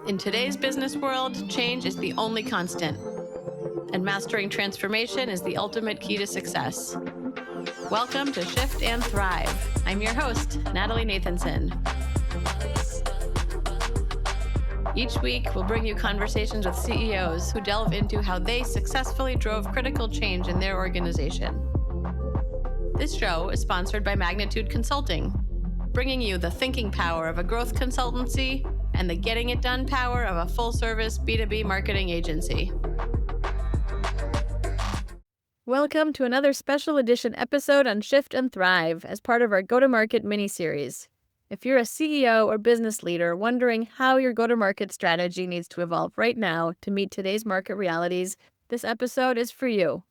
In today's business world, change is the only constant, and mastering transformation is the ultimate key to success. Welcome to Shift and Thrive. I'm your host, Natalie Nathanson. Each week, we'll bring you conversations with CEOs who delve into how they successfully drove critical change in their organization. This show is sponsored by Magnitude Consulting, bringing you the thinking power of a growth consultancy and the getting it done power of a full-service B2B marketing agency. Welcome to another special edition episode on Shift and Thrive as part of our Go-to-Market mini-series. If you're a CEO or business leader wondering how your go-to-market strategy needs to evolve right now to meet today's market realities, this episode is for you.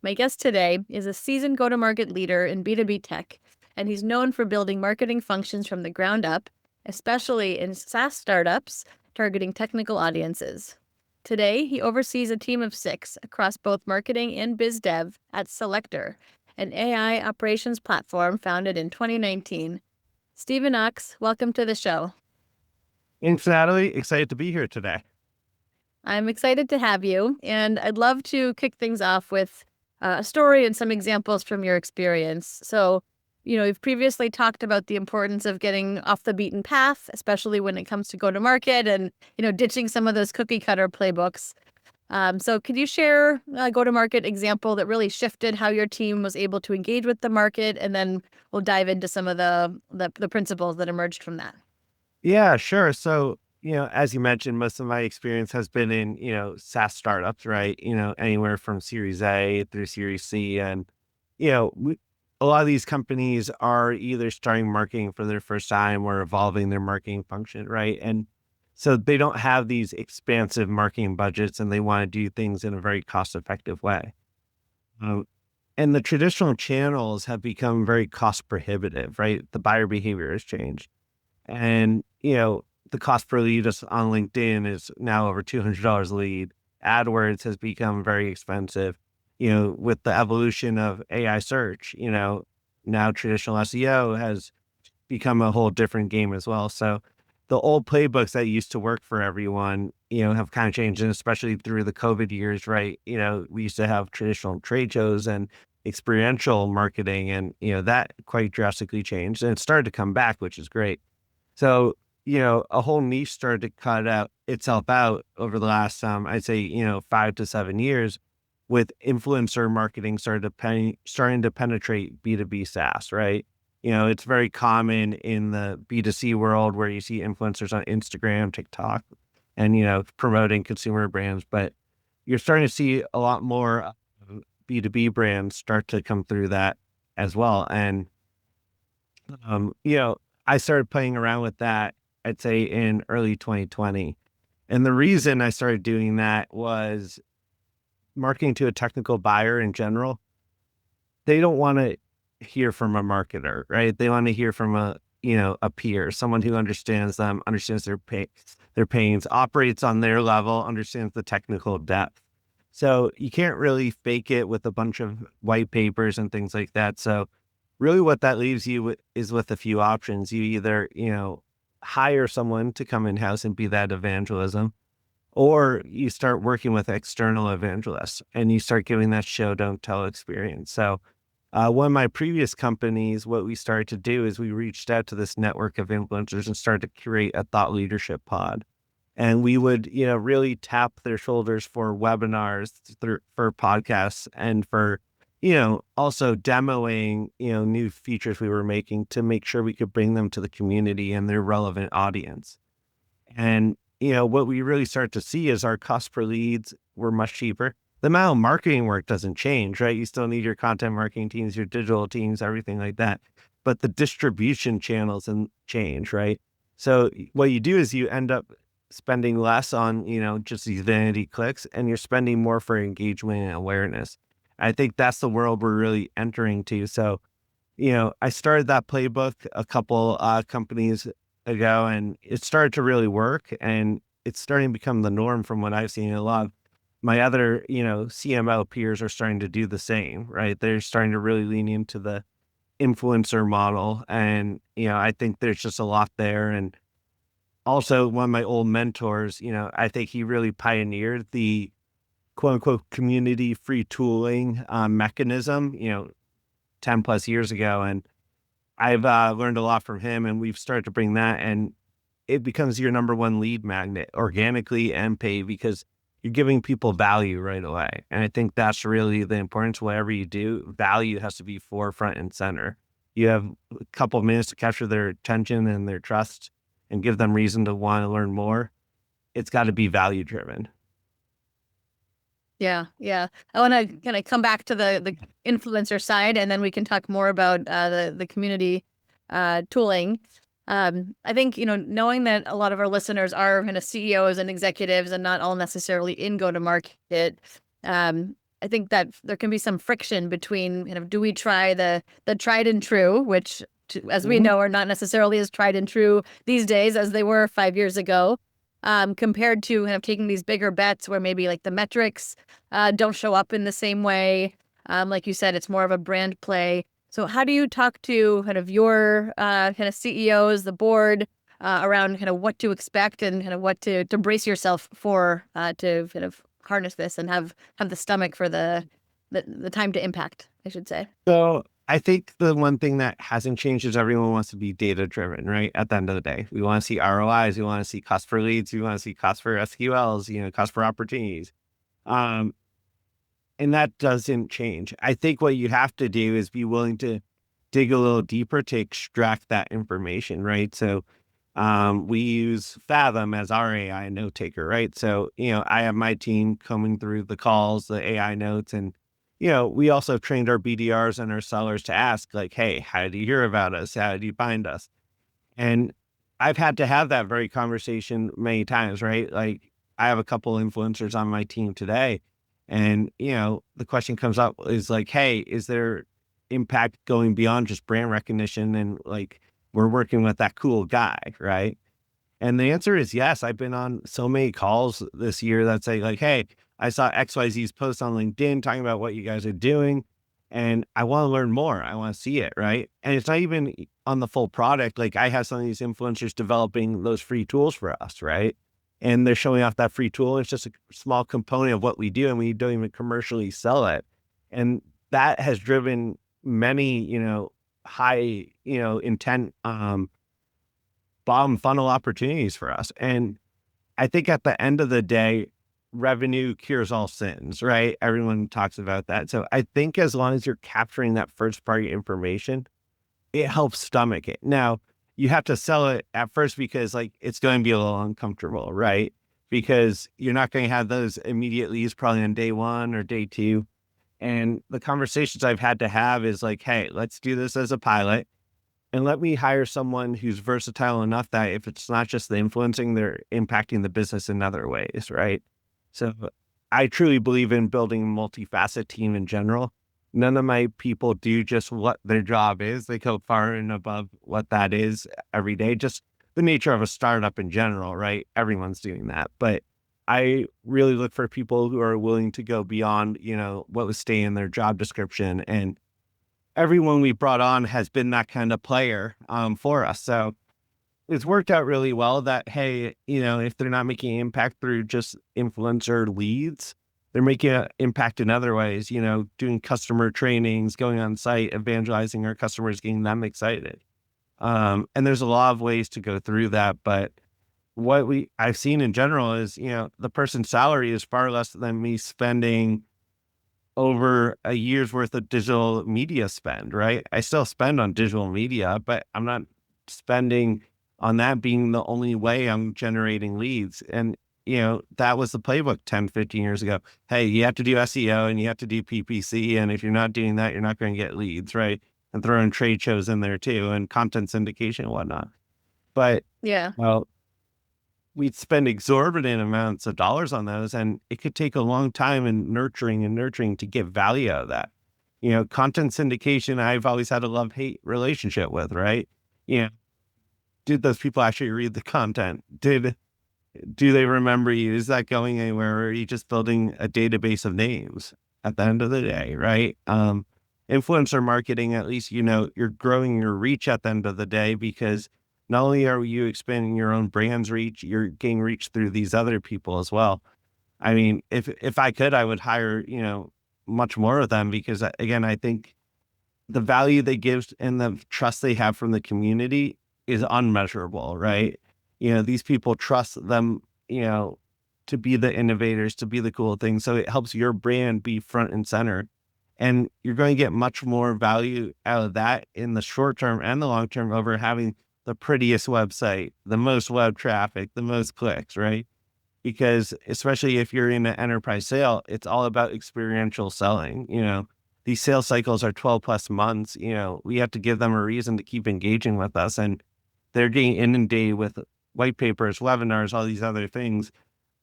My guest today is a seasoned go-to-market leader in B2B tech, and he's known for building marketing functions from the ground up, especially in SaaS startups targeting technical audiences. Today, he oversees a team of 6 across both marketing and biz dev at Selector, an AI operations platform founded in 2019. Stephen Ochs, welcome to the show. Thanks, Natalie. Excited to be here today. I'm excited to have you, and I'd love to kick things off with a story and some examples from your experience. So, you've previously talked about the importance of getting off the beaten path, especially when it comes to go-to-market and, ditching some of those cookie-cutter playbooks. So could you share a go-to-market example that really shifted how your team was able to engage with the market? And then we'll dive into some of the principles that emerged from that. Yeah, sure. So, as you mentioned, most of my experience has been in, SaaS startups, right? Anywhere from Series A through Series C. And, a lot of these companies are either starting marketing for their first time or evolving their marketing function, right? And so they don't have these expansive marketing budgets and they want to do things in a very cost-effective way. And the traditional channels have become very cost prohibitive, right? The buyer behavior has changed. And, the cost per lead on LinkedIn is now over $200 a lead. AdWords has become very expensive. With the evolution of AI search, now traditional SEO has become a whole different game as well. So the old playbooks that used to work for everyone, have kind of changed, and especially through the COVID years, right? We used to have traditional trade shows and experiential marketing, and, that quite drastically changed and it started to come back, which is great. So, a whole niche started to cut out itself out over the last, I'd say, 5 to 7 years, with influencer marketing starting to penetrate B2B SaaS, right? It's very common in the B2C world where you see influencers on Instagram, TikTok, and, promoting consumer brands, but you're starting to see a lot more B2B brands start to come through that as well. And, I started playing around with that, I'd say in early 2020. And the reason I started doing that was marketing to a technical buyer in general. They don't want to hear from a marketer, right? They want to hear from a peer, someone who understands them, understands their pains, operates on their level, understands the technical depth. So you can't really fake it with a bunch of white papers and things like that. So really what that leaves you with is with a few options. You either, hire someone to come in-house and be that evangelism, or you start working with external evangelists and you start giving that show, don't tell experience. So one of my previous companies, what we started to do is we reached out to this network of influencers and started to create a thought leadership pod. And we would, really tap their shoulders for webinars, for podcasts, and for, also demoing, new features we were making to make sure we could bring them to the community and their relevant audience. And, what we really start to see is our cost per leads were much cheaper. The amount of marketing work doesn't change, right? You still need your content marketing teams, your digital teams, everything like that. But the distribution channels change, right? So what you do is you end up spending less on, just these vanity clicks, and you're spending more for engagement and awareness. I think that's the world we're really entering to. So, I started that playbook a couple companies ago, and it started to really work, and it's starting to become the norm from what I've seen. A lot of my other, CMO peers are starting to do the same, right? They're starting to really lean into the influencer model. And, I think there's just a lot there. And also one of my old mentors, I think he really pioneered the quote unquote community free tooling mechanism, 10 plus years ago. And I've learned a lot from him, and we've started to bring that, and it becomes your number one lead magnet organically and paid, because you're giving people value right away. And I think that's really the importance. Whatever you do, value has to be forefront and center. You have a couple of minutes to capture their attention and their trust and give them reason to want to learn more. It's got to be value driven. Yeah, yeah. I want to kind of come back to the influencer side, and then we can talk more about the community tooling. I think, knowing that a lot of our listeners are kind of CEOs and executives and not all necessarily in go-to-market, I think that there can be some friction between do we try the tried and true, which as we know are not necessarily as tried and true these days as they were 5 years ago, compared to kind of taking these bigger bets where maybe like the metrics don't show up in the same way. Like you said, it's more of a brand play. So how do you talk to kind of your kind of CEOs, the board, around kind of what to expect and kind of what to brace yourself for to kind of harness this and have the stomach for the time to impact, I should say? So I think the one thing that hasn't changed is everyone wants to be data driven, right? At the end of the day, we want to see ROIs, we want to see cost per leads, we want to see cost per SQLs, cost per opportunities. And that doesn't change. I think what you have to do is be willing to dig a little deeper to extract that information, right? So we use Fathom as our AI note taker, right? So, I have my team coming through the calls, the AI notes, and, we also trained our BDRs and our sellers to ask like, hey, how did you hear about us? How did you find us? And I've had to have that very conversation many times, right? Like I have a couple influencers on my team today, and, the question comes up is like, hey, is there impact going beyond just brand recognition? And like, we're working with that cool guy, right? And the answer is yes. I've been on so many calls this year that say like, hey, I saw XYZ's post on LinkedIn talking about what you guys are doing, and I want to learn more. I want to see it, right? And it's not even on the full product. Like I have some of these influencers developing those free tools for us, right? And they're showing off that free tool. It's just a small component of what we do, and we don't even commercially sell it. And that has driven many, high, intent, bottom funnel opportunities for us. And I think at the end of the day, revenue cures all sins, right? Everyone talks about that. So I think as long as you're capturing that first party information, it helps stomach it. Now, you have to sell it at first because like it's going to be a little uncomfortable, right? Because you're not going to have those immediate leads probably on day one or day two. And the conversations I've had to have is like, hey, let's do this as a pilot. And let me hire someone who's versatile enough that if it's not just the influencing, they're impacting the business in other ways, right? So I truly believe in building a multifaceted team in general. None of my people do just what their job is. They go far and above what that is every day. Just the nature of a startup in general, right? Everyone's doing that. But I really look for people who are willing to go beyond, what was staying in their job description. And everyone we brought on has been that kind of player for us. So it's worked out really well that, hey, if they're not making impact through just influencer leads, they're making an impact in other ways, doing customer trainings, going on site, evangelizing our customers, getting them excited. And there's a lot of ways to go through that. But what I've seen in general is, the person's salary is far less than me spending over a year's worth of digital media spend, right? I still spend on digital media, but I'm not spending on that being the only way I'm generating leads. And, that was the playbook 10, 15 years ago. Hey, you have to do SEO and you have to do PPC. And if you're not doing that, you're not going to get leads, right? And throw in trade shows in there too, and content syndication and whatnot. But, Yeah. well, we'd spend exorbitant amounts of dollars on those, and it could take a long time in nurturing to get value out of that. Content syndication, I've always had a love-hate relationship with, right? Did those people actually read the content? Do they remember you? Is that going anywhere? Or are you just building a database of names at the end of the day, right? Influencer marketing, at least, you're growing your reach at the end of the day because not only are you expanding your own brand's reach, you're getting reach through these other people as well. I mean, if I could, I would hire, much more of them because again, I think the value they give and the trust they have from the community is unmeasurable, right? These people trust them, to be the innovators, to be the cool thing. So it helps your brand be front and center. And you're going to get much more value out of that in the short term and the long term over having the prettiest website, the most web traffic, the most clicks, right? Because especially if you're in an enterprise sale, it's all about experiential selling. These sales cycles are 12 plus months. We have to give them a reason to keep engaging with us. And they're getting inundated with white papers, webinars, all these other things.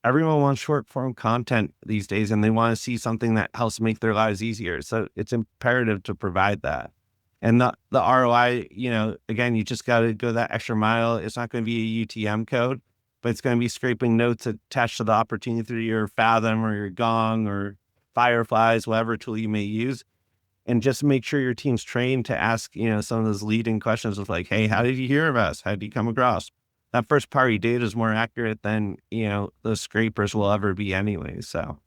Everyone wants short form content these days, and they want to see something that helps make their lives easier. So it's imperative to provide that. And the ROI, again, you just got to go that extra mile. It's not going to be a UTM code, but it's going to be scraping notes attached to the opportunity through your Fathom or your Gong or Fireflies, whatever tool you may use. And just make sure your team's trained to ask, some of those leading questions of like, hey, how did you hear of us? How did you come across? That first party data is more accurate than, those scrapers will ever be anyway. So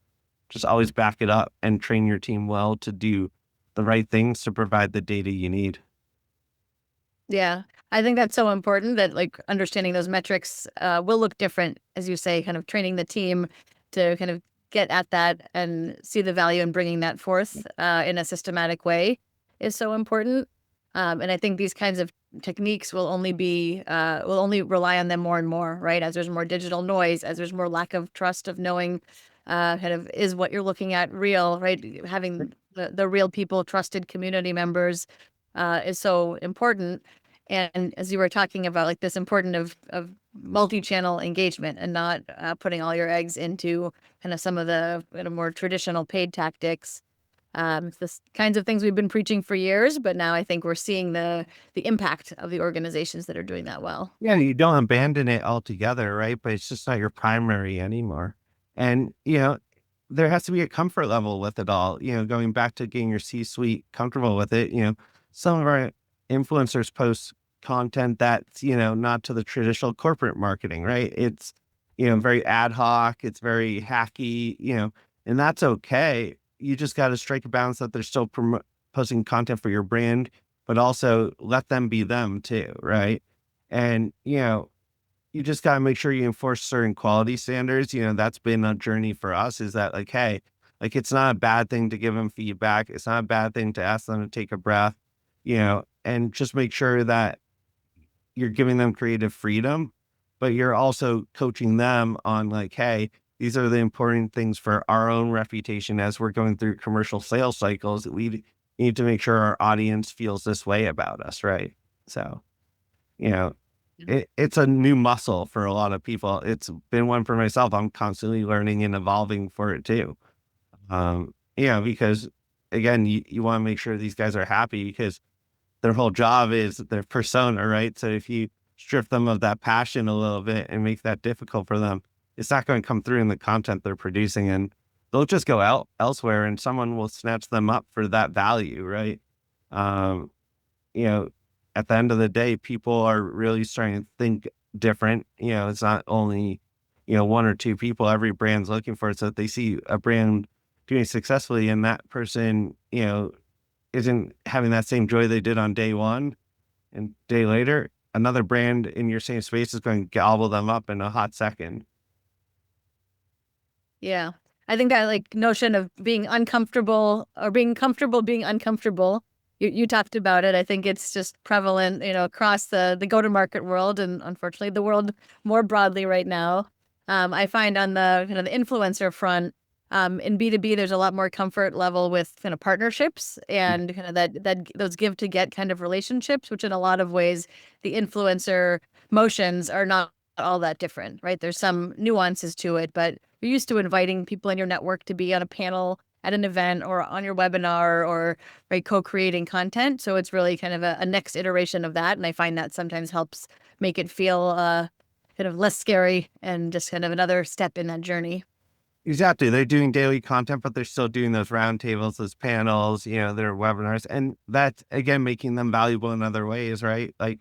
just always back it up and train your team well to do the right things to provide the data you need. Yeah, I think that's so important that like understanding those metrics will look different, as you say, kind of training the team to kind of get at that and see the value in bringing that forth in a systematic way is so important. And I think these kinds of techniques will only rely on them more and more, right? As there's more digital noise, as there's more lack of trust of knowing kind of is what you're looking at real, right? Having the real people, trusted community members is so important. And as you were talking about, like this important of multi-channel engagement and not putting all your eggs into kind of some of the kind of more traditional paid tactics. It's the kinds of things we've been preaching for years, but now I think we're seeing the impact of the organizations that are doing that well. Yeah, you don't abandon it altogether, right? But it's just not your primary anymore. And, there has to be a comfort level with it all, going back to getting your C-suite comfortable with it. Some of our influencers post content that's, not to the traditional corporate marketing, right? It's, very ad hoc, it's very hacky, and that's okay. You just got to strike a balance that they're still posting content for your brand, but also let them be them too, right? And, you just got to make sure you enforce certain quality standards. That's been a journey for us is that like, hey, like it's not a bad thing to give them feedback. It's not a bad thing to ask them to take a breath, and just make sure that you're giving them creative freedom, but you're also coaching them on like, hey, these are the important things for our own reputation as we're going through commercial sales cycles. We need to make sure our audience feels this way about us, right? So, you know, it's a new muscle for a lot of people. It's been one for myself. I'm constantly learning and evolving for it too. Because again, you want to make sure these guys are happy because their whole job is their persona, right? So if you strip them of that passion a little bit and make that difficult for them, it's not going to come through in the content they're producing, and they'll just go out elsewhere and someone will snatch them up for that value, right? Um, you know, at the end of the day, people are really starting to think different. It's not only, one or two people every brand's looking for. So if they see a brand doing successfully and that person, isn't having that same joy they did on day one and day later, another brand in your same space is going to gobble them up in a hot second. Yeah. I think that like notion of being uncomfortable or being comfortable being uncomfortable, you talked about it. I think it's just prevalent, across the go-to-market world and unfortunately the world more broadly right now. I find on the kind of the influencer front, in B2B, there's a lot more comfort level with kind of partnerships and kind of that those give to get kind of relationships, which in a lot of ways, the influencer motions are not all that different, right? There's some nuances to it, but you're used to inviting people in your network to be on a panel at an event or on your webinar or right, co-creating content. So it's really kind of a next iteration of that. And I find that sometimes helps make it feel kind of less scary and just kind of another step in that journey. Exactly. They're doing daily content, but they're still doing those roundtables, those panels, their webinars. And that's, again, making them valuable in other ways, right? Like,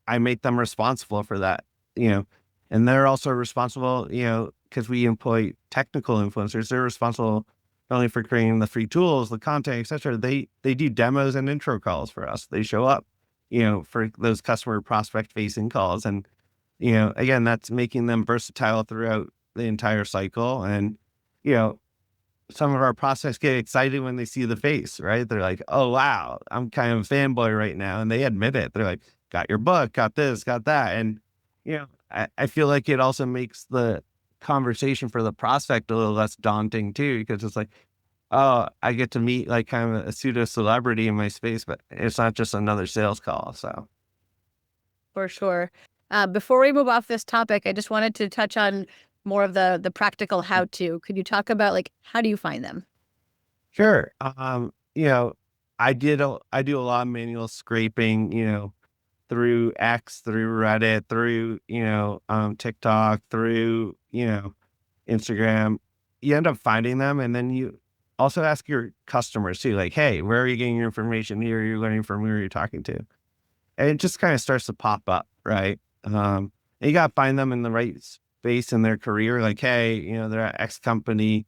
I make them responsible for that, and they're also responsible, because we employ technical influencers. They're responsible not only for creating the free tools, the content, etc. They do demos and intro calls for us. They show up, for those customer prospect facing calls. And, again, that's making them versatile throughout the entire cycle. And, you know, some of our prospects get excited when they see the face, right? They're like, oh, wow, I'm kind of a fanboy right now. And they admit it. They're like, got your book, got this, got that. And, I feel like it also makes the conversation for the prospect a little less daunting too, because it's like, oh, I get to meet like kind of a pseudo celebrity in my space, but it's not just another sales call. So For sure. Before we move off this topic, I just wanted to touch on more of the practical how-to. Could you talk about like how do you find them? sure. I do a lot of manual scraping, through X, through Reddit, through, TikTok, through, Instagram. You end up finding them, and then you also ask your customers too, like, hey, where are you getting your information? Who are you learning from? Who are you talking to? And it just kind of starts to pop up, right? And you got to find them in the right space in their career. Like, hey, they're at X company,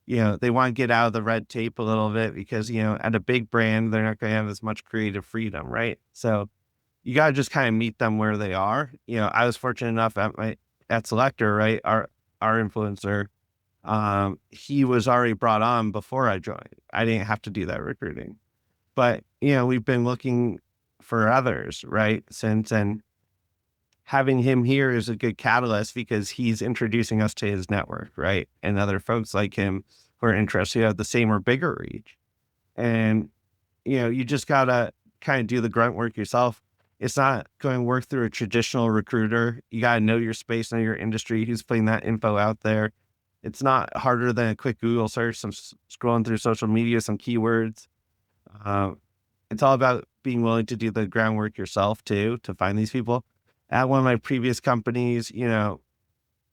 they want to get out of the red tape a little bit because, at a big brand, they're not going to have as much creative freedom, right? So you got to just kind of meet them where they are. I was fortunate enough at Selector, right? Our influencer, he was already brought on before I joined. I didn't have to do that recruiting, but we've been looking for others, right? Since, and having him here is a good catalyst because he's introducing us to his network, right? And other folks like him who are interested, who have the same or bigger reach. And, you just gotta kind of do the grunt work yourself. It's not going to work through a traditional recruiter. You got to know your space, know your industry, who's putting that info out there. It's not harder than a quick Google search, some scrolling through social media, some keywords. Uh, it's all about being willing to do the groundwork yourself too, to find these people. At one of my previous companies, the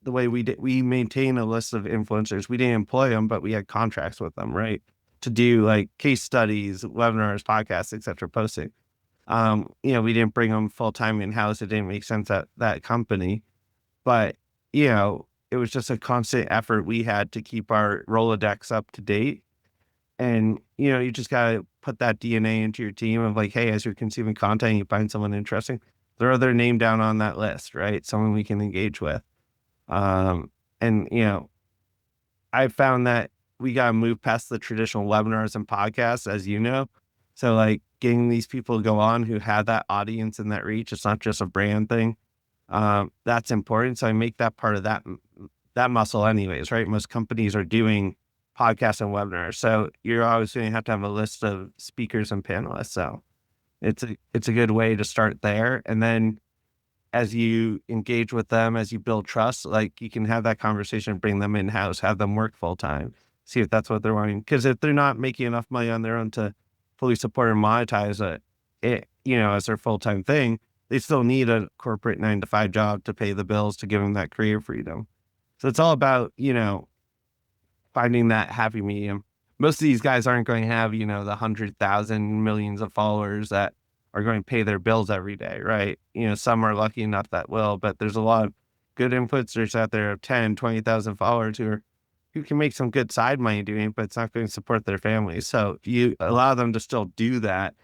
way we maintain a list of influencers. We didn't employ them, but we had contracts with them, right? To do like case studies, webinars, podcasts, etc. posting. We didn't bring them full time in house. It didn't make sense at that company, but it was just a constant effort we had to keep our Rolodex up to date. And you just gotta put that DNA into your team of like, hey, as you're consuming content, you find someone interesting, throw their name down on that list, right? Someone we can engage with. And I found that we got to move past the traditional webinars and podcasts, as you know. So like getting these people to go on who have that audience and that reach, it's not just a brand thing. That's important. So I make that part of that muscle anyways, right? Most companies are doing podcasts and webinars. So you're always going to have a list of speakers and panelists. So it's a good way to start there. And then as you engage with them, as you build trust, like you can have that conversation, bring them in-house, have them work full time, see if that's what they're wanting. Because if they're not making enough money on their own to fully support and monetize it, as their full-time thing, they still need a corporate 9 to 5 job to pay the bills, to give them that career freedom. So it's all about, finding that happy medium. Most of these guys aren't going to have, the 100,000 millions of followers that are going to pay their bills every day, right? Some are lucky enough that will, but there's a lot of good influencers out there of 10, 20,000 followers who can make some good side money doing it, but it's not going to support their families. So you allow them to still do that,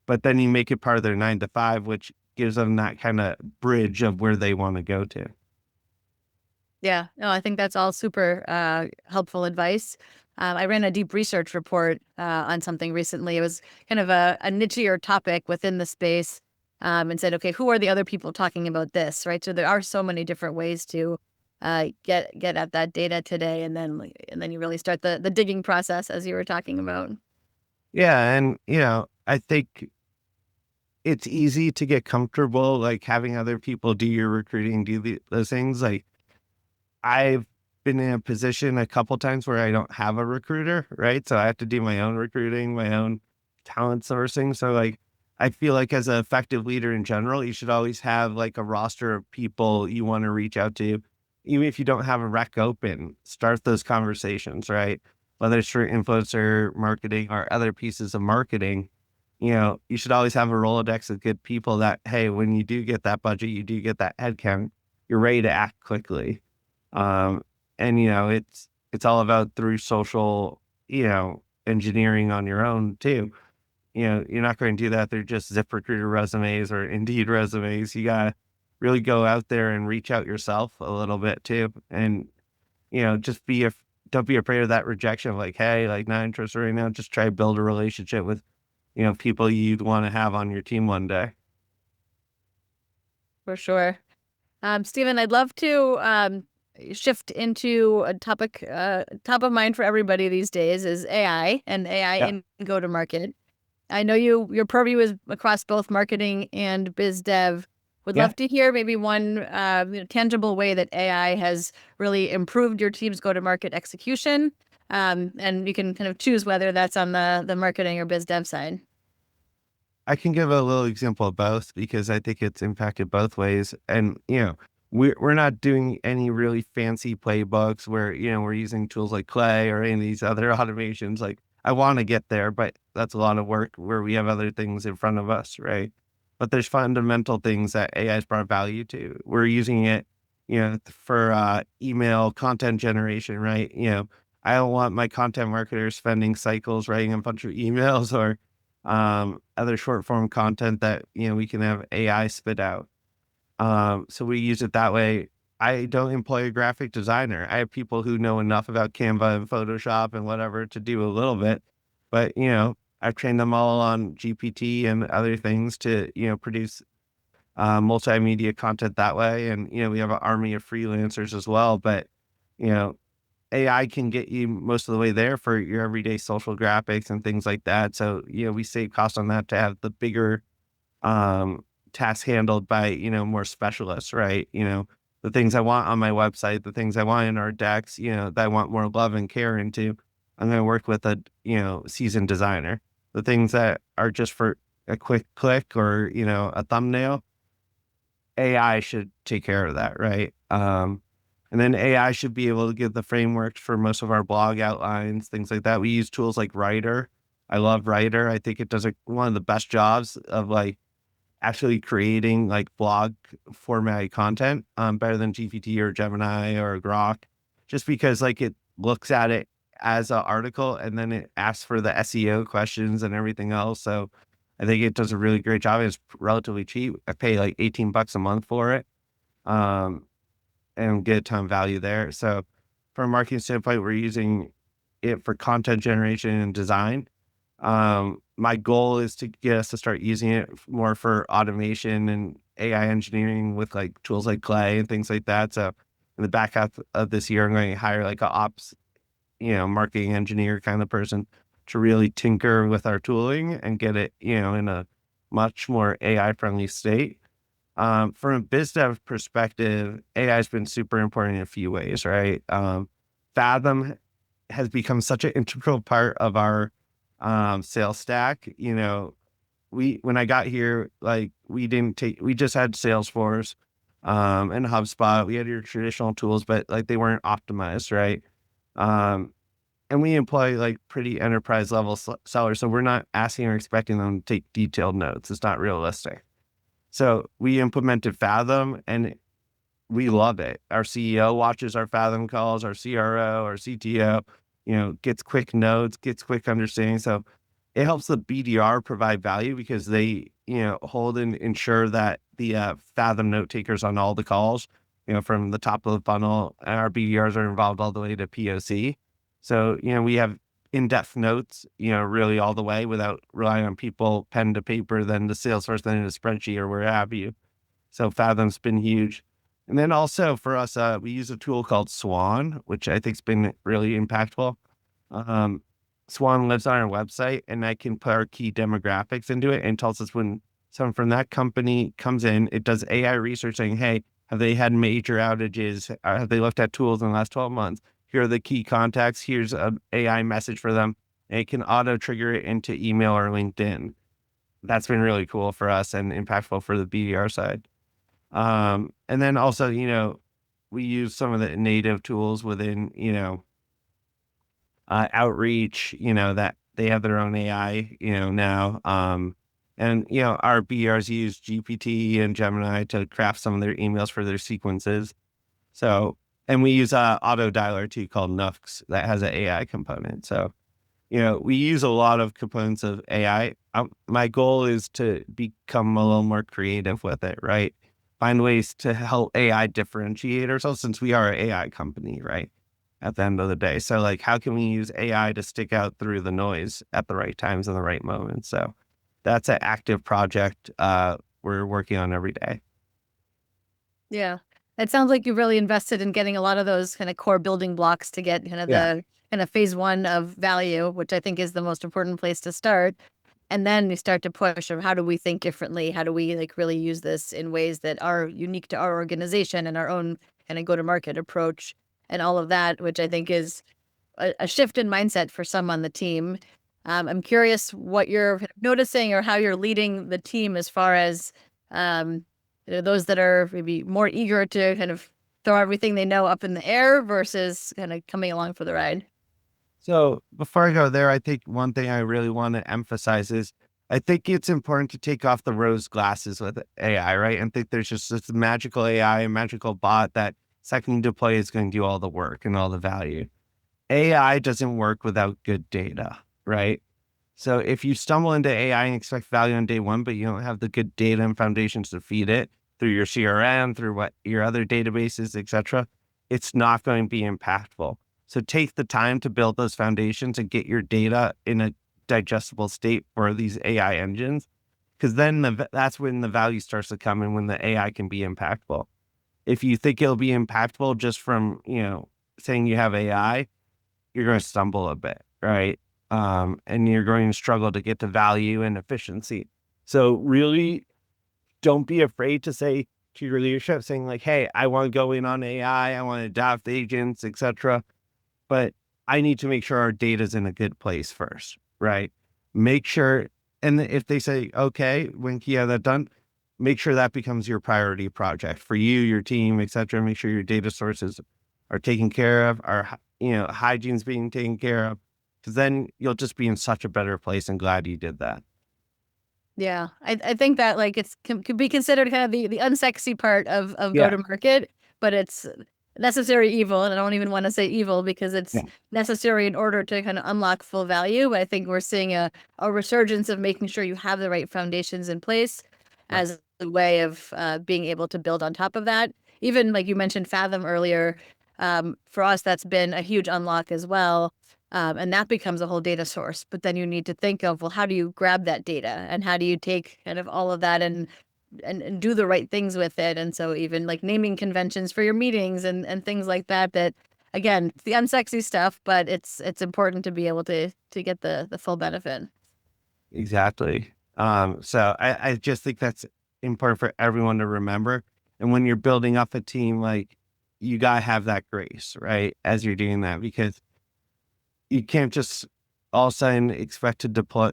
but then you make it part of their 9 to 5, which gives them that kind of bridge of where they want to go to. Yeah, no, I think that's all super helpful advice. I ran a deep research report on something recently. It was kind of a nichier topic within the space, and said, okay, who are the other people talking about this, right? So there are so many different ways to get at that data today, and then you really start the digging process as you were talking about. Yeah. And, I think it's easy to get comfortable, like having other people do your recruiting, do those things. Like I've been in a position a couple times where I don't have a recruiter, right? So I have to do my own recruiting, my own talent sourcing. So like, I feel like as an effective leader in general, you should always have like a roster of people you want to reach out to. Even if you don't have a rec open, start those conversations, right? Whether it's for influencer marketing or other pieces of marketing, you should always have a Rolodex of good people that, hey, when you do get that budget, you do get that headcount, you're ready to act quickly. Um, and it's all about through social, engineering on your own too. You're not going to do that through just ZipRecruiter resumes or Indeed resumes. You gotta really go out there and reach out yourself a little bit too. And, just don't be afraid of that rejection of like, hey, like not interested right now. Just try to build a relationship with, people you'd want to have on your team one day. For sure. Stephen, I'd love to shift into a topic top of mind for everybody these days is AI and AI Yeah. in go-to-market. I know your purview is across both marketing and biz dev. Would Yeah. love to hear maybe one tangible way that AI has really improved your team's go-to-market execution. And you can kind of choose whether that's on the marketing or biz dev side. I can give a little example of both because I think it's impacted both ways. And, we're not doing any really fancy playbooks where, we're using tools like Clay or any of these other automations. Like I want to get there, but that's a lot of work where we have other things in front of us, right? But there's fundamental things that AI has brought value to. We're using it, for email content generation, right? I don't want my content marketers spending cycles writing a bunch of emails or other short form content that, we can have AI spit out. So we use it that way. I don't employ a graphic designer. I have people who know enough about Canva and Photoshop and whatever to do a little bit, but I've trained them all on GPT and other things to, produce multimedia content that way. And, we have an army of freelancers as well, but, you know, AI can get you most of the way there for your everyday social graphics and things like that. So, we save cost on that to have the bigger um, tasks handled by, more specialists, right? The things I want on my website, the things I want in our decks, that I want more love and care into, I'm going to work with a, seasoned designer. The things that are just for a quick click or, a thumbnail, AI should take care of that, right? And then AI should be able to give the frameworks for most of our blog outlines, things like that. We use tools like Writer. I love Writer. I think it does one of the best jobs of like actually creating like blog formatted content, better than GPT or Gemini or Grok, just because like it looks at it as an article and then it asks for the SEO questions and everything else. So I think it does a really great job. It's relatively cheap. I pay like $18 a month for it, um, and get a ton of value there. So from a marketing standpoint, we're using it for content generation and design. My goal is to get us to start using it more for automation and AI engineering with like tools like Clay and things like that. So in the back half of this year, I'm going to hire like a ops, marketing engineer kind of person to really tinker with our tooling and get it, in a much more AI friendly state. From a biz dev perspective, AI has been super important in a few ways, right? Fathom has become such an integral part of our sales stack. When I got here, like we just had Salesforce and HubSpot. We had your traditional tools, but like they weren't optimized, right? Um, and we employ like pretty enterprise level sellers, so we're not asking or expecting them to take detailed notes. It's not realistic. So we implemented Fathom and we love it. Our CEO watches our Fathom calls, our CRO, our CTO, gets quick notes, gets quick understanding. So it helps the BDR provide value because they, hold and ensure that the Fathom note takers on all the calls, from the top of the funnel, and our BDRs are involved all the way to POC. So, we have in-depth notes, really all the way without relying on people pen to paper, then the Salesforce, then in a spreadsheet or where have you. So Fathom's been huge. And then also for us, we use a tool called Swan, which I think's been really impactful. Um, Swan lives on our website, and I can put our key demographics into it and tells us when someone from that company comes in. It does AI research saying, hey, have they had major outages? Have they looked at tools in the last 12 months? Here are the key contacts. Here's an AI message for them. And it can auto trigger it into email or LinkedIn. That's been really cool for us and impactful for the BDR side. And then also, we use some of the native tools within, Outreach, that they have their own AI, now. And, our BRs use GPT and Gemini to craft some of their emails for their sequences. So, and we use a auto dialer too called Nux that has an AI component. So, we use a lot of components of AI. My goal is to become a little more creative with it, right? Find ways to help AI differentiate ourselves since we are an AI company, right? At the end of the day. So like, how can we use AI to stick out through the noise at the right times and the right moments? So that's an active project we're working on every day. Yeah. It sounds like you've really invested in getting a lot of those kind of core building blocks to get kind of Yeah. the kind of phase one of value, which I think is the most important place to start. And then you start to push of how do we think differently? How do we like really use this in ways that are unique to our organization and our own kind of go to market approach and all of that, which I think is a shift in mindset for some on the team. I'm curious what you're noticing or how you're leading the team as far as those that are maybe more eager to kind of throw everything they know up in the air versus kind of coming along for the ride. So before I go there, I think one thing I really want to emphasize is I think it's important to take off the rose glasses with AI, right? And think there's just this magical AI, a magical bot that second you deploy is going to do all the work and all the value. AI doesn't work without good data, right? So if you stumble into AI and expect value on day one, but you don't have the good data and foundations to feed it through your CRM, through what your other databases, et cetera, it's not going to be impactful. So take the time to build those foundations and get your data in a digestible state for these AI engines, because then that's when the value starts to come and when the AI can be impactful. If you think it'll be impactful just from, saying you have AI, you're going to stumble a bit, right? And you're going to struggle to get to value and efficiency. So really don't be afraid to say to your leadership, saying like, hey, I want to go in on AI, I want to adopt agents, etc. But I need to make sure our data's in a good place first, right? Make sure, and if they say, okay, when you have that done, make sure that becomes your priority project for you, your team, etc. Make sure your data sources are taken care of, are, hygiene's being taken care of, because then you'll just be in such a better place and glad you did that. Yeah, I think that like it's could be considered kind of the unsexy part of go Yeah. to market, but it's necessary evil, and I don't even want to say evil because it's Yeah. necessary in order to kind of unlock full value. But I think we're seeing a resurgence of making sure you have the right foundations in place Right. as a way of being able to build on top of that. Even like you mentioned Fathom earlier, for us that's been a huge unlock as well. And that becomes a whole data source. But then you need to think of, well, how do you grab that data and how do you take kind of all of that and do the right things with it? And so even like naming conventions for your meetings and things like that, that again, it's the unsexy stuff, but it's important to be able to get the full benefit. Exactly. So I just think that's important for everyone to remember. And when you're building up a team, like you gotta have that grace, right? As you're doing that, because you can't just all of a sudden expect to deploy,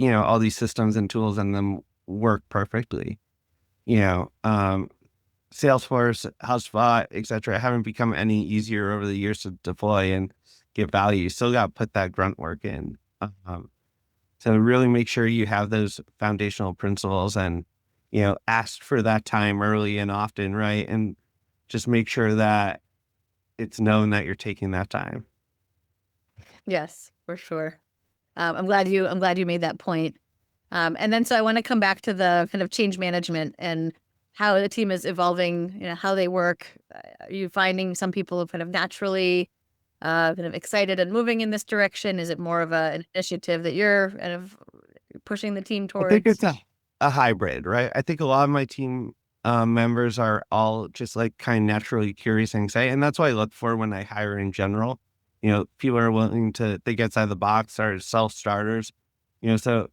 all these systems and tools and them work perfectly. You know, um, Salesforce, HubSpot, et cetera, haven't become any easier over the years to deploy and get value. You still got to put that grunt work in. So really make sure you have those foundational principles and, ask for that time early and often, right? And just make sure that it's known that you're taking that time. Yes, for sure. I'm glad you made that point. And then so I want to come back to the kind of change management and how the team is evolving, how they work. Are you finding some people are kind of naturally kind of excited and moving in this direction? Is it more of an initiative that you're kind of pushing the team I think towards? it's a hybrid, right? I think a lot of my team members are all just like kind of naturally curious and excited. And that's what I look for when I hire in general. People are willing to think outside the box, are self starters. So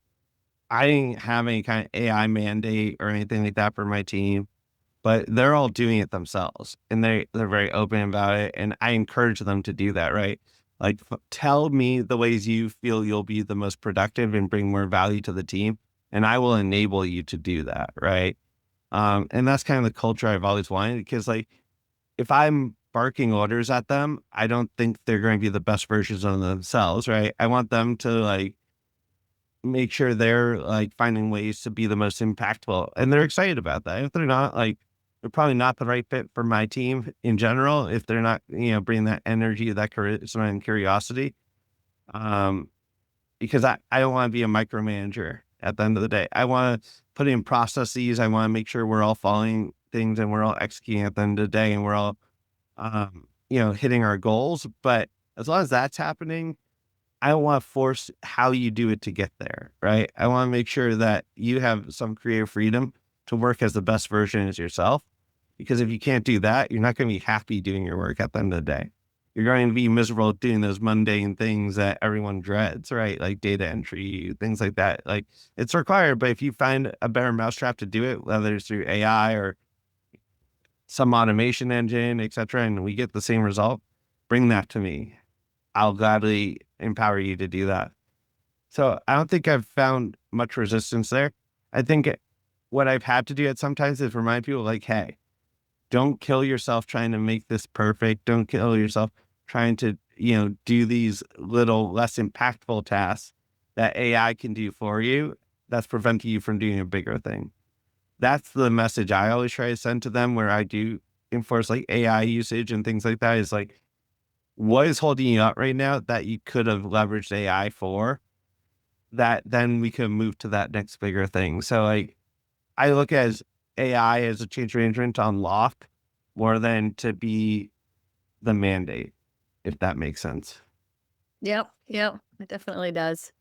I didn't have any kind of AI mandate or anything like that for my team, but they're all doing it themselves and they're very open about it. And I encourage them to do that, right? Like, tell me the ways you feel you'll be the most productive and bring more value to the team, and I will enable you to do that, right? And that's kind of the culture I've always wanted, because like, if I'm barking orders at them, I don't think they're going to be the best versions of themselves, right? I want them to like make sure they're like finding ways to be the most impactful, and they're excited about that. If they're not, like, they're probably not the right fit for my team in general. If they're not, bringing that energy, that charisma and curiosity, um, because I don't want to be a micromanager at the end of the day. I want to put in processes. I want to make sure we're all following things and we're all executing at the end of the day and we're all, hitting our goals. But as long as that's happening, I don't want to force how you do it to get there, right? I want to make sure that you have some creative freedom to work as the best version as yourself. Because if you can't do that, you're not going to be happy doing your work at the end of the day. You're going to be miserable doing those mundane things that everyone dreads, right? Like data entry, things like that. Like, it's required, but if you find a better mousetrap to do it, whether it's through AI or some automation engine, et cetera, and we get the same result, bring that to me. I'll gladly empower you to do that. So I don't think I've found much resistance there. I think what I've had to do at sometimes is remind people like, hey, don't kill yourself trying to make this perfect. Don't kill yourself trying to, do these little less impactful tasks that AI can do for you. That's preventing you from doing a bigger thing. That's the message I always try to send to them where I do enforce like AI usage and things like that, is like, what is holding you up right now that you could have leveraged AI for, that then we could move to that next bigger thing. So like, I look at AI as a change management to unlock more than to be the mandate, if that makes sense. Yep, yep, it definitely does.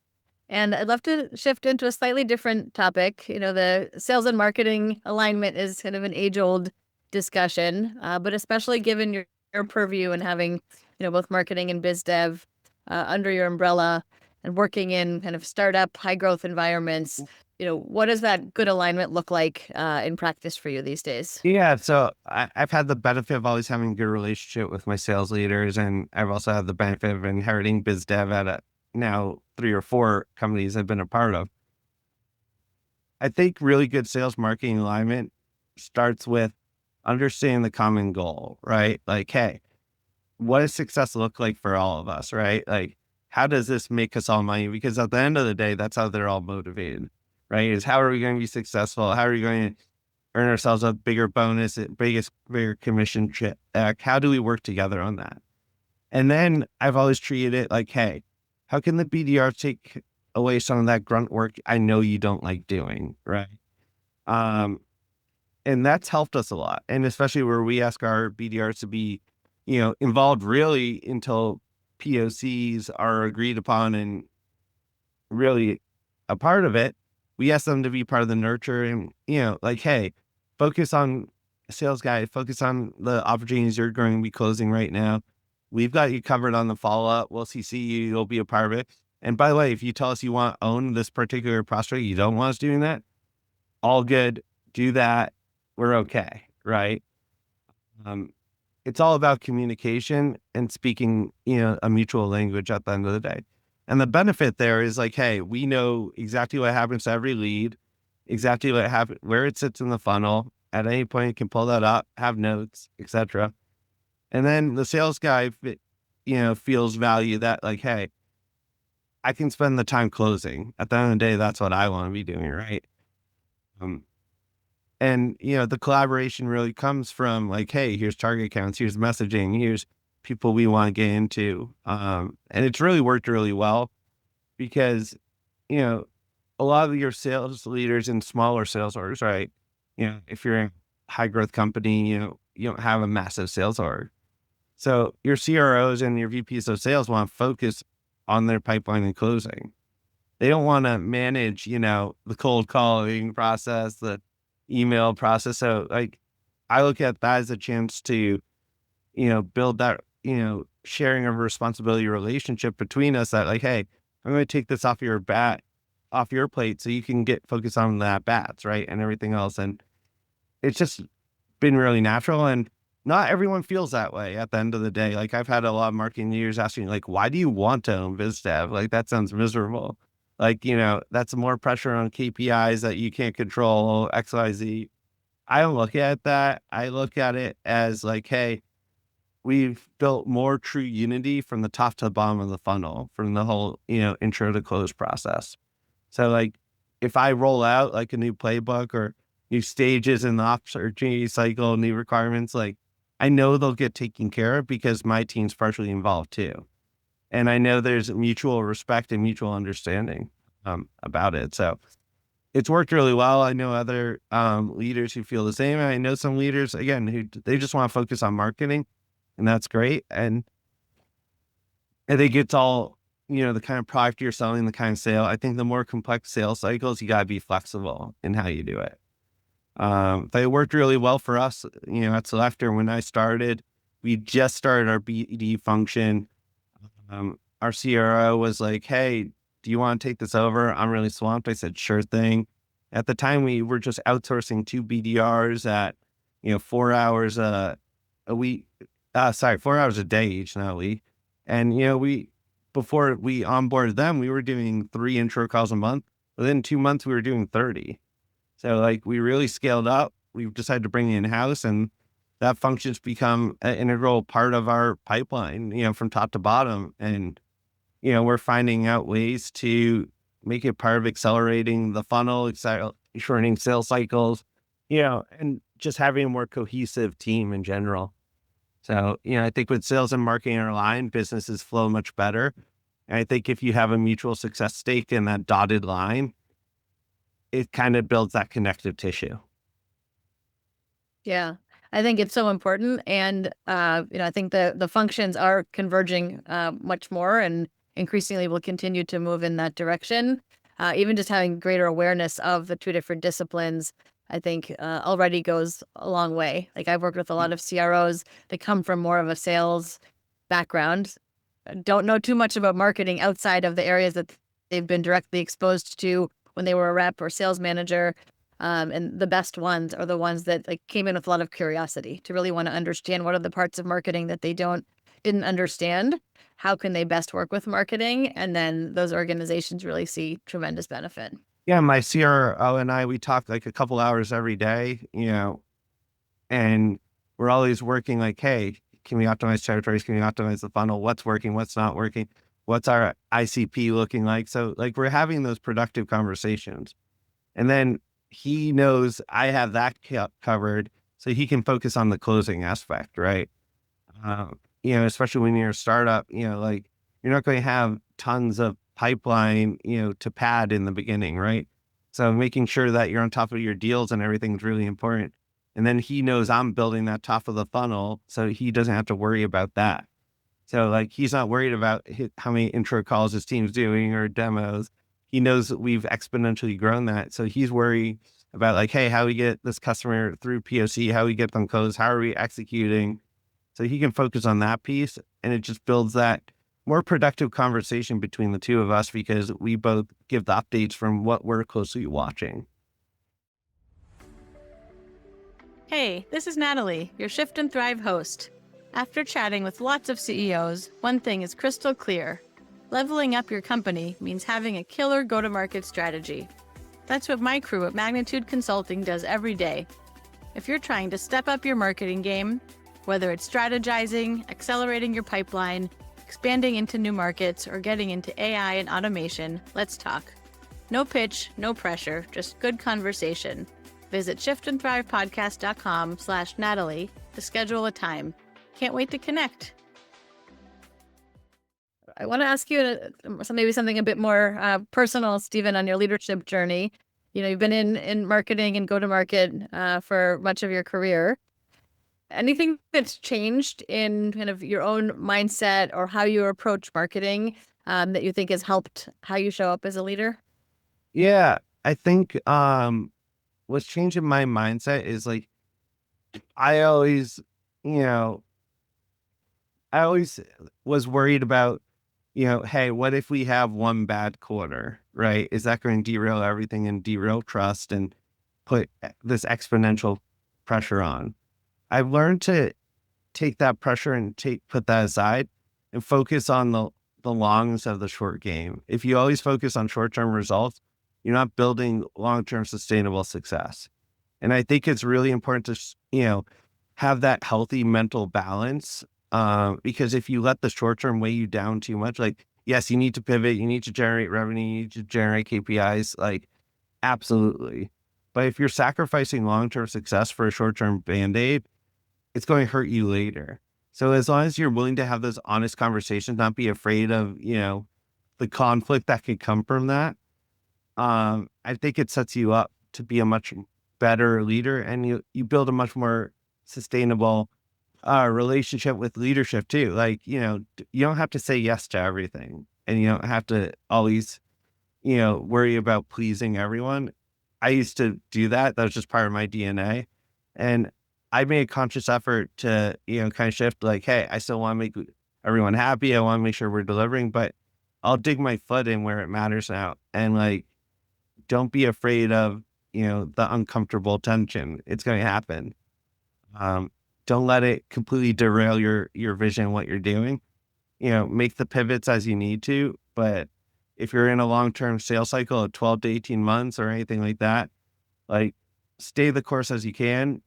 And I'd love to shift into a slightly different topic. The sales and marketing alignment is kind of an age-old discussion, but especially given your purview and having, both marketing and biz dev under your umbrella and working in kind of startup, high-growth environments, what does that good alignment look like in practice for you these days? Yeah. So I've had the benefit of always having a good relationship with my sales leaders. And I've also had the benefit of inheriting biz dev at now 3 or 4 companies I've been a part of. I think really good sales marketing alignment starts with understanding the common goal, right? Like, hey, what does success look like for all of us, right? Like, how does this make us all money? Because at the end of the day, that's how they're all motivated, right? Is how are we going to be successful? How are we going to earn ourselves a bigger bonus, bigger commission check? How do we work together on that? And then I've always treated it like, hey, how can the BDR take away some of that grunt work I know you don't like doing, right? Um, and that's helped us a lot. And especially where we ask our BDRs to be, involved really until POCs are agreed upon and really a part of it. We ask them to be part of the nurture and, like, hey, focus on sales guy, focus on the opportunities you're going to be closing right now. We've got you covered on the follow up. We'll CC you. You'll be a part of it. And by the way, if you tell us you want to own this particular prospect, you don't want us doing that, all good. Do that. We're okay. Right. It's all about communication and speaking, a mutual language at the end of the day. And the benefit there is like, hey, we know exactly what happens to every lead, exactly what happens, where it sits in the funnel. At any point, you can pull that up, have notes, etc. And then the sales guy, feels value that like, hey, I can spend the time closing. At the end of the day, that's what I want to be doing, right? Um, And, the collaboration really comes from like, hey, here's target accounts, here's messaging, here's people we want to get into. And it's really worked really well because, you know, a lot of your sales leaders in smaller sales orders, right? If you're a high growth company, you don't have a massive sales org. So your CROs and your VPs of sales want to focus on their pipeline and closing. They don't want to manage, the cold calling process, the email process. So like, I look at that as a chance to, build that, sharing of responsibility relationship between us that like, hey, I'm going to take this off your plate so you can get focused on that bats, right? And everything else. And it's just been really natural. And not everyone feels that way at the end of the day. Like I've had a lot of marketing leaders asking like, why do you want to own biz dev? Like that sounds miserable. Like, that's more pressure on KPIs that you can't control, XYZ. I don't look at that. I look at it as like, hey, we've built more true unity from the top to the bottom of the funnel, from the whole, intro to close process. So like if I roll out like a new playbook or new stages in the opportunity cycle, new requirements, like I know they'll get taken care of because my team's partially involved too. And I know there's mutual respect and mutual understanding about it. So it's worked really well. I know other leaders who feel the same. I know some leaders, again, who they just want to focus on marketing, and that's great. And I think it's all, the kind of product you're selling, the kind of sale. I think the more complex sales cycles, you got to be flexible in how you do it. But it worked really well for us, at Selector. When I started, we just started our BD function. Our CRO was like, "Hey, do you want to take this over? I'm really swamped." I said, "Sure thing." At the time, we were just outsourcing 2 BDRs at, 4 hours a week. 4 hours a day each, not a week. And, before we onboarded them, we were doing 3 intro calls a month. Within 2 months, we were doing 30. So like we really scaled up. We decided to bring it in-house, and that function's become an integral part of our pipeline, from top to bottom. And, we're finding out ways to make it part of accelerating the funnel, shortening sales cycles, and just having a more cohesive team in general. So, I think with sales and marketing are aligned, businesses flow much better. And I think if you have a mutual success stake in that dotted line, it kind of builds that connective tissue. Yeah, I think it's so important. And, I think the functions are converging much more and increasingly will continue to move in that direction. Even just having greater awareness of the two different disciplines, I think already goes a long way. Like I've worked with a lot of CROs that come from more of a sales background, don't know too much about marketing outside of the areas that they've been directly exposed to when they were a rep or sales manager. And the best ones are the ones that like came in with a lot of curiosity to really want to understand what are the parts of marketing that they didn't understand. How can they best work with marketing? And then those organizations really see tremendous benefit. Yeah, my CRO and I, we talk like a couple hours every day, and we're always working like, hey, can we optimize territories? Can we optimize the funnel? What's working? What's not working? What's our ICP looking like? So like we're having those productive conversations. And then he knows I have that covered, so he can focus on the closing aspect, right? Especially when you're a startup, like you're not going to have tons of pipeline, to pad in the beginning, right? So making sure that you're on top of your deals and everything is really important. And then he knows I'm building that top of the funnel, so he doesn't have to worry about that. So like he's not worried about how many intro calls his team's doing or demos. He knows that we've exponentially grown that. So he's worried about like, hey, how we get this customer through POC, how we get them closed, how are we executing? So he can focus on that piece, and it just builds that more productive conversation between the two of us because we both give the updates from what we're closely watching. Hey, this is Natalie, your Shift and Thrive host. After chatting with lots of CEOs, one thing is crystal clear. Leveling up your company means having a killer go-to-market strategy. That's what my crew at Magnitude Consulting does every day. If you're trying to step up your marketing game, whether it's strategizing, accelerating your pipeline, expanding into new markets, or getting into AI and automation, let's talk. No pitch, no pressure, just good conversation. Visit shiftandthrivepodcast.com/Natalie to schedule a time. Can't wait to connect. I want to ask you maybe something a bit more personal, Stephen, on your leadership journey. You've been in marketing and go-to-market for much of your career. Anything that's changed in kind of your own mindset or how you approach marketing that you think has helped how you show up as a leader? Yeah, I think what's changing my mindset is like I always, I always was worried about, hey, what if we have one bad quarter, right? Is that going to derail everything and derail trust and put this exponential pressure on? I've learned to take that pressure and put that aside and focus on the longs of the short game. If you always focus on short-term results, you're not building long-term sustainable success. And I think it's really important to, have that healthy mental balance Because if you let the short term weigh you down too much, like, yes, you need to pivot, you need to generate revenue, you need to generate KPIs, like, absolutely. But if you're sacrificing long term success for a short term band aid, it's going to hurt you later. So as long as you're willing to have those honest conversations, not be afraid of, the conflict that could come from that, I think it sets you up to be a much better leader, and you build a much more sustainable relationship with leadership too. Like, you don't have to say yes to everything, and you don't have to always, worry about pleasing everyone. I used to do that. That was just part of my DNA. And I made a conscious effort to, kind of shift like, hey, I still want to make everyone happy. I want to make sure we're delivering, but I'll dig my foot in where it matters now. And like, don't be afraid of, the uncomfortable tension. It's going to happen. Um, don't let it completely derail your vision, what you're doing. Make the pivots as you need to, but if you're in a long-term sales cycle of 12 to 18 months or anything like that, like, stay the course as you can,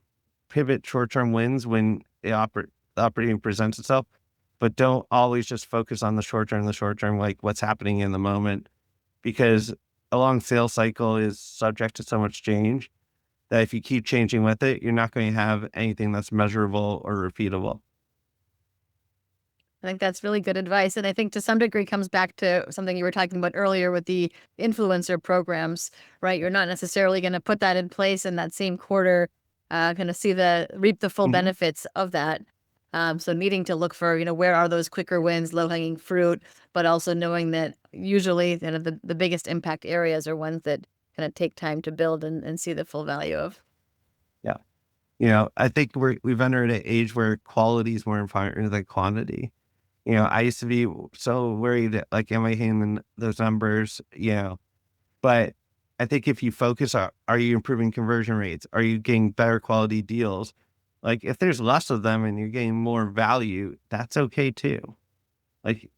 pivot short-term wins when the opportunity presents itself, but don't always just focus on the short term, like what's happening in the moment, because a long sales cycle is subject to so much change that if you keep changing with it, you're not going to have anything that's measurable or repeatable. I think that's really good advice. And I think to some degree comes back to something you were talking about earlier with the influencer programs, right? You're not necessarily going to put that in place in that same quarter, kind of reap the full Mhm. benefits of that. So needing to look for, where are those quicker wins, low hanging fruit, but also knowing that usually the biggest impact areas are ones that kind of take time to build and see the full value of. Yeah. I think we've entered an age where quality is more important than quantity. I used to be so worried, like, am I hitting those numbers? But I think if you focus on, are you improving conversion rates? Are you getting better quality deals? Like, if there's less of them and you're getting more value, that's okay too. Like,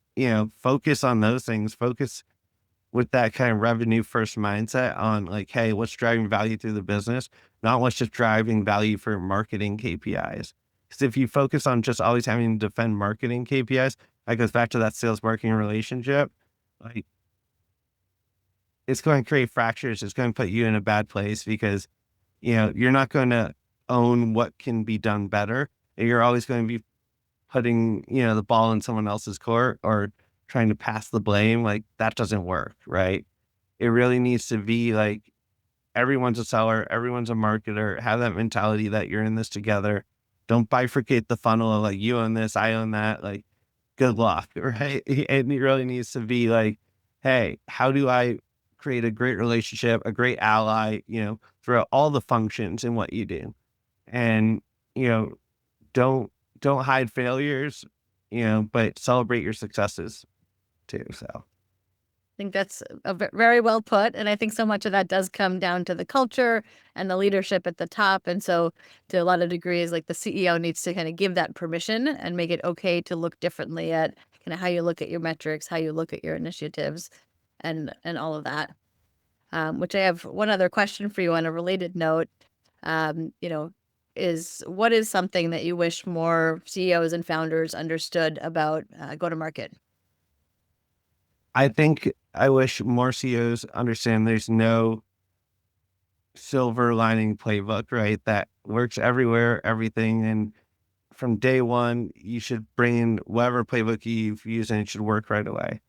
focus on those things. Focus with that kind of revenue first mindset on, like, hey, what's driving value through the business, not what's just driving value for marketing KPIs. Because if you focus on just always having to defend marketing KPIs, that goes back to that sales marketing relationship. Like, it's going to create fractures. It's going to put you in a bad place because, you're not going to own what can be done better. And you're always going to be putting, the ball in someone else's court or trying to pass the blame. Like, that doesn't work, right? It really needs to be like, everyone's a seller, everyone's a marketer. Have that mentality that you're in this together. Don't bifurcate the funnel of like, you own this, I own that. Like, good luck, right? And it really needs to be like, hey, how do I create a great relationship, a great ally, throughout all the functions in what you do? And, you know, don't don't hide failures, but celebrate your successes too. So Think that's very well put. And I think so much of that does come down to the culture and the leadership at the top. And so, to a lot of degrees, like the CEO needs to kind of give that permission and make it okay to look differently at kind of how you look at your metrics, how you look at your initiatives, and all of that. Which I have one other question for you on a related note. Um, you know, is what is something that you wish more CEOs and founders understood about go to market? I think I wish more CEOs understand there's no silver lining playbook, right? That works everywhere, everything. And from day one, you should bring in whatever playbook you've used and it should work right away.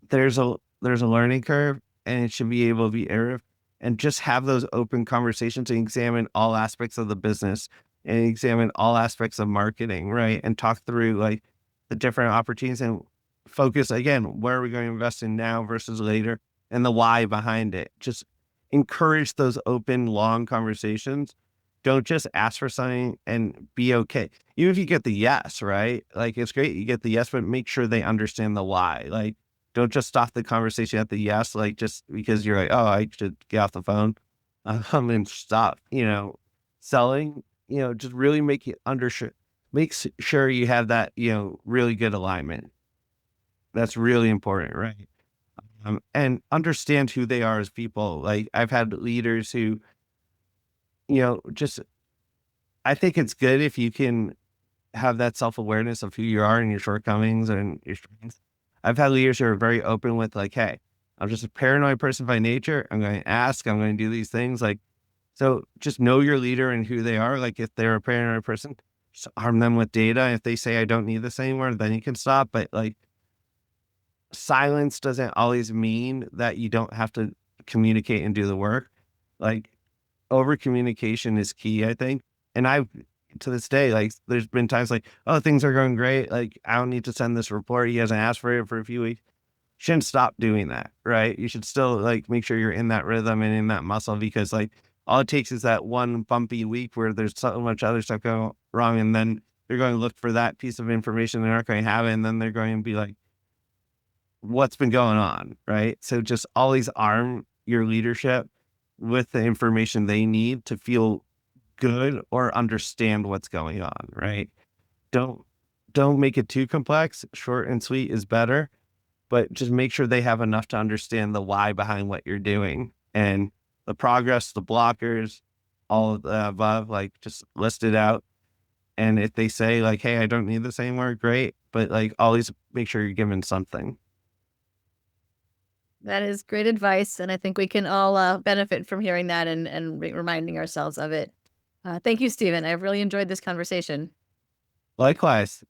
There's a learning curve and it should be able to be iterative, and just have those open conversations and examine all aspects of the business and examine all aspects of marketing, right? And talk through like the different opportunities and focus again, where are we going to invest in now versus later, and the why behind it. Just encourage those open, long conversations. Don't just ask for something and be okay. Even if you get the yes, right? Like, it's great you get the yes, but make sure they understand the why. Like, don't just stop the conversation at the yes, like, just because you're like, oh, I should get off the phone, and stop, selling, just really make it sure you have that, really good alignment. That's really important, right? And understand who they are as people. Like, I've had leaders who, just, I think it's good if you can have that self-awareness of who you are and your shortcomings and your strengths. I've had leaders who are very open with like, hey, I'm just a paranoid person by nature. I'm going to ask, I'm going to do these things. Like, so just know your leader and who they are. Like if they're a paranoid person, just arm them with data. If they say, I don't need this anymore, then you can stop. But like silence doesn't always mean that you don't have to communicate and do the work. Like over communication is key, I think. And I've, to this day, like there's been times like, oh, things are going great. Like I don't need to send this report. He hasn't asked for it for a few weeks. Shouldn't stop doing that, right? You should still like make sure you're in that rhythm and in that muscle, because like all it takes is that one bumpy week where there's so much other stuff going wrong. And then they're going to look for that piece of information. They're not going to have it. And then they're going to be like, what's been going on, right? So just always arm your leadership with the information they need to feel good or understand what's going on, right? Don't make it too complex. Short and sweet is better, but just make sure they have enough to understand the why behind what you're doing and the progress, the blockers, all of the above, like just list it out. And if they say like, hey, I don't need this anymore, great. But like always make sure you're given something. That is great advice, and I think we can all benefit from hearing that and reminding ourselves of it. Thank you, Stephen. I've really enjoyed this conversation. Likewise.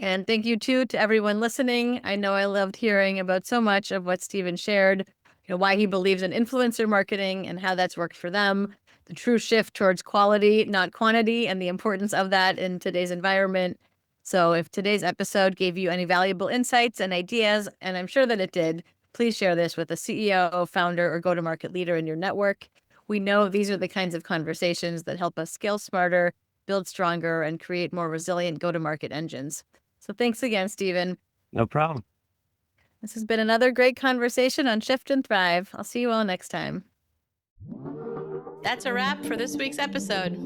And thank you, too, to everyone listening. I know I loved hearing about so much of what Stephen shared, why he believes in influencer marketing and how that's worked for them, the true shift towards quality, not quantity, and the importance of that in today's environment. So if today's episode gave you any valuable insights and ideas, and I'm sure that it did, please share this with a CEO, founder, or go-to-market leader in your network. We know these are the kinds of conversations that help us scale smarter, build stronger, and create more resilient go-to-market engines. So thanks again, Stephen. No problem. This has been another great conversation on Shift and Thrive. I'll see you all next time. That's a wrap for this week's episode.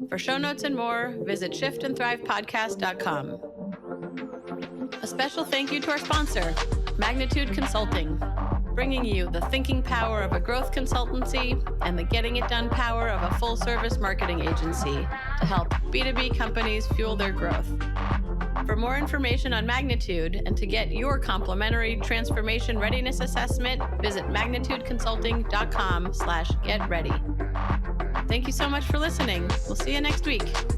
For show notes and more, visit shiftandthrivepodcast.com. A special thank you to our sponsor, Magnitude Consulting, bringing you the thinking power of a growth consultancy and the getting it done power of a full-service marketing agency to help B2B companies fuel their growth. For more information on Magnitude and to get your complimentary transformation readiness assessment, visit magnitudeconsulting.com/getready. Thank you so much for listening. We'll see you next week.